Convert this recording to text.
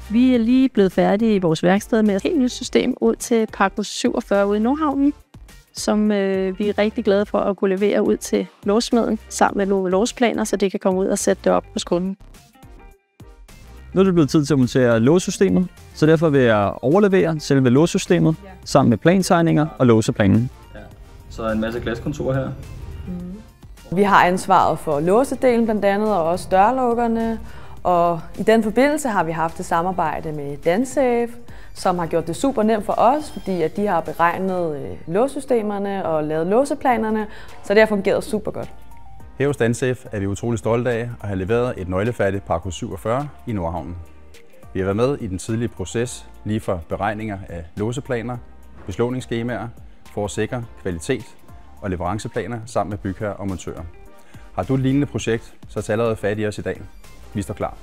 Vi er lige blevet færdige i vores værksted med et helt nyt system ud til Parkhus 47 ude i Nordhavnen, som vi er rigtig glade for at kunne levere ud til låssmeden sammen med nogle låsplaner, så det kan komme ud og sætte det op hos kunden. Nu er det blevet tid til at montere låssystemet, så derfor vil jeg overlevere selve låssystemet sammen med plantegninger og låseplanen. Ja. Så er en masse glaskontor her. Vi har ansvaret for låsedelen blandt andet, og også dørlukkerne. Og i den forbindelse har vi haft et samarbejde med Dansafe, som har gjort det super nemt for os, fordi at de har beregnet låssystemerne og lavet låseplanerne, så det har fungeret super godt. Her hos Dansafe er vi utrolig stolte af at have leveret et nøglefærdigt Parkhus 47 i Nordhavnen. Vi har været med i den tidlige proces lige fra beregninger af låseplaner, beslåningsskemaer for at sikre kvalitet og leveranceplaner sammen med bygherrer og montører. Har du et lignende projekt, så tag allerede fat i os i dag. Vi står klar.